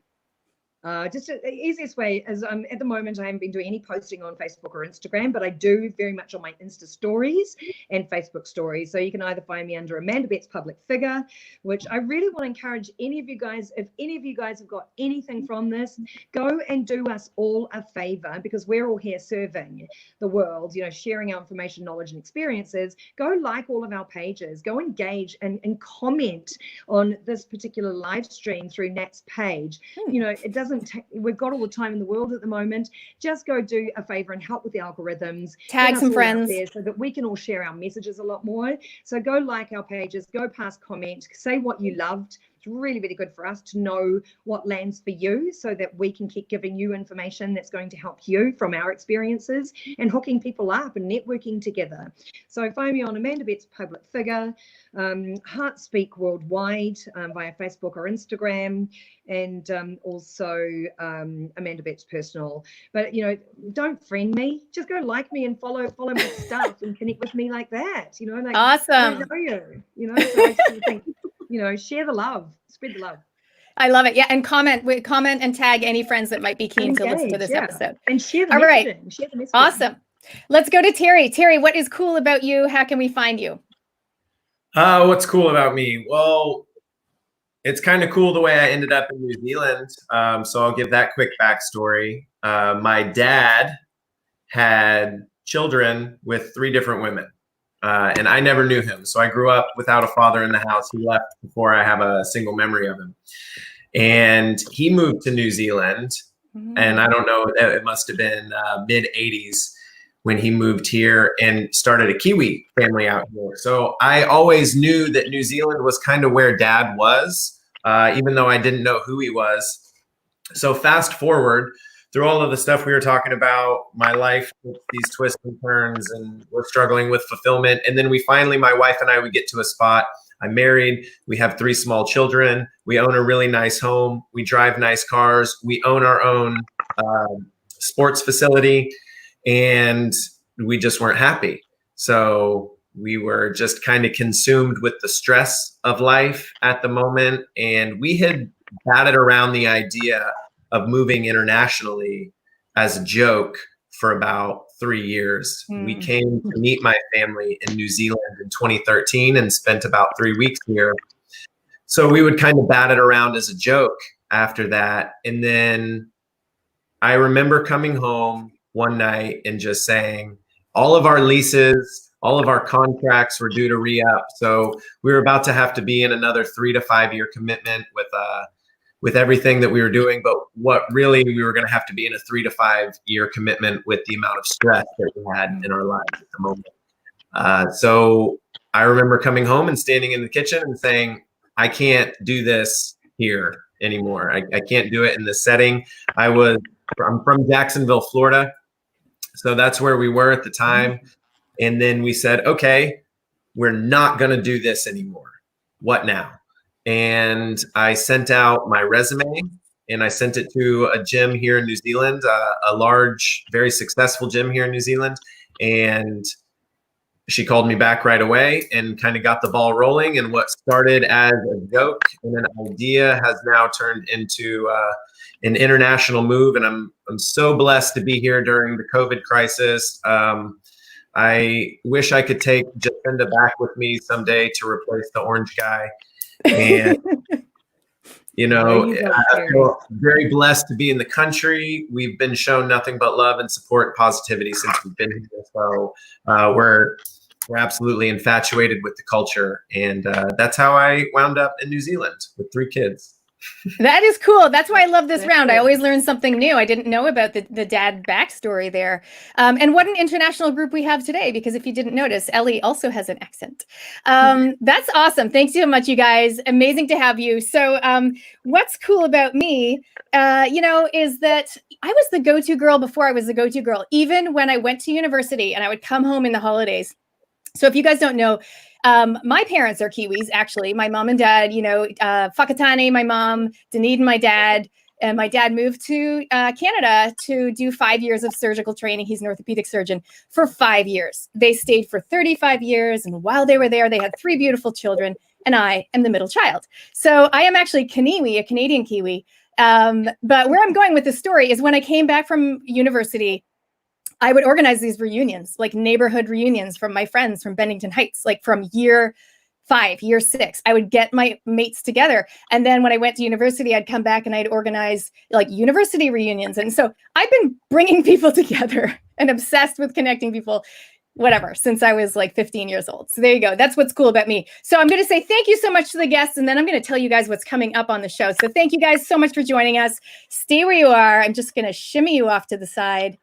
Speaker 3: Just the easiest way is at the moment I haven't been doing any posting on Facebook or Instagram, but I do very much on my Insta stories and Facebook stories. So you can either find me under Amanda Betts Public Figure, which I really want to encourage any of you guys, if any of you guys have got anything from this, go and do us all a favor, because we're all here serving the world, you know, sharing our information, knowledge and experiences. Go like all of our pages, go engage and comment on this particular live stream through Nat's page. You know, it doesn't we've got all the time in the world at the moment. Just go do a favor and help with the algorithms.
Speaker 1: Tag some friends
Speaker 3: there so that we can all share our messages a lot more. So go like our pages, go past comment, say what you loved. It's really, really good for us to know what lands for you, so that we can keep giving you information that's going to help you from our experiences and hooking people up and networking together. So find me on Amanda Betts Public Figure, Heartspeak Worldwide via Facebook or Instagram, and also Amanda Betts Personal. But you know, don't friend me, just go like me and follow my stuff and connect with me like that. You know, like
Speaker 1: awesome.
Speaker 3: I don't know you. You know, so I just think, you know, share the love, spread the love.
Speaker 1: I love it. Yeah, and comment and tag any friends that might be keen to listen to this episode.
Speaker 3: And share the
Speaker 1: messaging.
Speaker 3: Right. Share the messaging.
Speaker 1: Awesome. Let's go to Terry. Terry, what is cool about you? How can we find you?
Speaker 2: What's cool about me? Well, it's kind of cool the way I ended up in New Zealand. So I'll give that quick backstory. My dad had children with 3 different women. And I never knew him. So I grew up without a father in the house. He left before I have a single memory of him. And he moved to New Zealand. And I don't know, it must have been mid 80s when he moved here and started a Kiwi family out here. So I always knew that New Zealand was kind of where Dad was, even though I didn't know who he was. So fast forward through all of the stuff we were talking about, my life, these twists and turns, and we're struggling with fulfillment. And then my wife and I, we get to a spot. I'm married. We have 3 small children. We own a really nice home. We drive nice cars. We own our own sports facility, and we just weren't happy. So we were just kind of consumed with the stress of life at the moment. And we had batted around the idea of moving internationally as a joke for about 3 years. We came to meet my family in New Zealand in 2013 and spent about 3 weeks here. So we would kind of bat it around as a joke after that. And then I remember coming home one night and just saying, all of our leases, all of our contracts were due to re-up. So we were about to have to be in another 3 to 5 year commitment with everything that we were doing. But what really, we were going to have to be in a 3 to 5 year commitment with the amount of stress that we had in our lives at the moment. So I remember coming home and standing in the kitchen and saying, I can't do this here anymore. I can't do it in this setting. I'm from Jacksonville, Florida. So that's where we were at the time. And then we said, okay, we're not going to do this anymore. What now? And I sent out my resume and I sent it to a gym here in New Zealand, a large, very successful gym here in New Zealand. And she called me back right away and kind of got the ball rolling. And what started as a joke and an idea has now turned into an international move. And I'm so blessed to be here during the COVID crisis. I wish I could take Jacinda back with me someday to replace the orange guy. And, you know, I feel very blessed to be in the country. We've been shown nothing but love and support and positivity since we've been here. So we're we're absolutely infatuated with the culture. And that's how I wound up in New Zealand with 3 kids.
Speaker 1: That is cool. That's why I love this
Speaker 4: That's
Speaker 1: round. I
Speaker 4: cool.
Speaker 1: always learn something new. I didn't know about the dad backstory there. And what an international group we have today, because if you didn't notice, Ellie also has an accent. That's awesome. Thanks so much, you guys. Amazing to have you. So what's cool about me, is that I was the go-to girl before I was the go-to girl, even when I went to university and I would come home in the holidays. So if you guys don't know, my parents are Kiwis, actually. My mom and dad, Whakatane, my mom, Dunedin, my dad. And my dad moved to Canada to do 5 years of surgical training. He's an orthopedic surgeon for 5 years. They stayed for 35 years. And while they were there, they had 3 beautiful children. And I am the middle child. So I am actually Kaniwi, a Canadian Kiwi. But where I'm going with this story is when I came back from university, I would organize these reunions, like neighborhood reunions from my friends from Bennington Heights, like from year 5, year 6. I would get my mates together. And then when I went to university, I'd come back and I'd organize like university reunions. And so I've been bringing people together and obsessed with connecting people, whatever, since I was like 15 years old. So there you go. That's what's cool about me. So I'm going to say thank you so much to the guests, and then I'm going to tell you guys what's coming up on the show. So thank you guys so much for joining us. Stay where you are. I'm just going to shimmy you off to the side.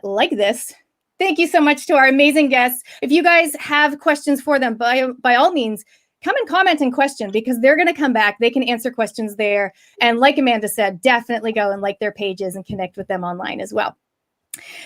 Speaker 1: Like this. Thank you so much to our amazing guests. If you guys have questions for them, by all means, come and comment and question, because they're going to come back. They can answer questions there. And like Amanda said, definitely go and like their pages and connect with them online as well.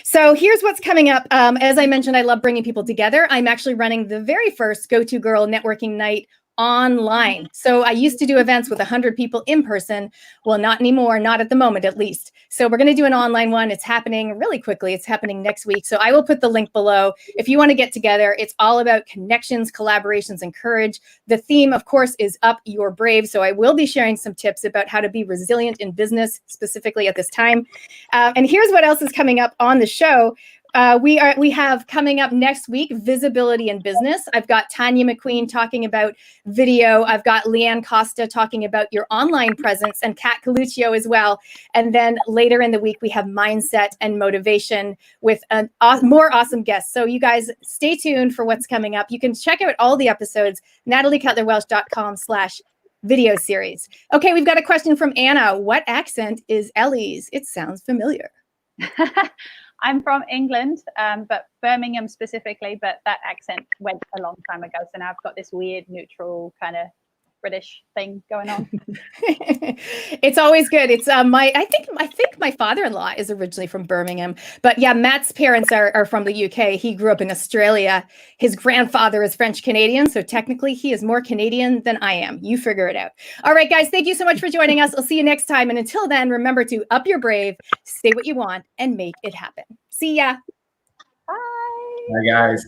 Speaker 1: So here's what's coming up. As I mentioned, I love bringing people together. I'm actually running the very first Go-To Girl networking night online. So I used to do events with 100 people in person. Well, not anymore, not at the moment, at least. So we're going to do an online one. It's happening really quickly. It's happening next week. So I will put the link below. If you want to get together, it's all about connections, collaborations, and courage. The theme, of course, is Up Your Brave. So I will be sharing some tips about how to be resilient in business, specifically at this time. And here's what else is coming up on the show. We have coming up next week, visibility in business. I've got Tanya McQueen talking about video. I've got Leanne Costa talking about your online presence, and Kat Coluccio as well. And then later in the week, we have mindset and motivation with more awesome guests. So you guys stay tuned for what's coming up. You can check out all the episodes, nataliecutlerwelsh.com/video series. Okay, we've got a question from Anna. What accent is Ellie's? It sounds familiar.
Speaker 4: I'm from England, but Birmingham specifically, but that accent went a long time ago. So now I've got this weird neutral kind of British thing going on.
Speaker 1: It's always good. It's I think my father-in-law is originally from Birmingham, but yeah, Matt's parents are from the UK. He grew up in Australia. His grandfather is French Canadian, so technically he is more Canadian than I am. You figure it out. All right, guys, thank you so much for joining us. I'll see you next time, and until then, remember to up your brave, say what you want, and make it happen. See ya.
Speaker 4: Bye.
Speaker 2: Bye, guys.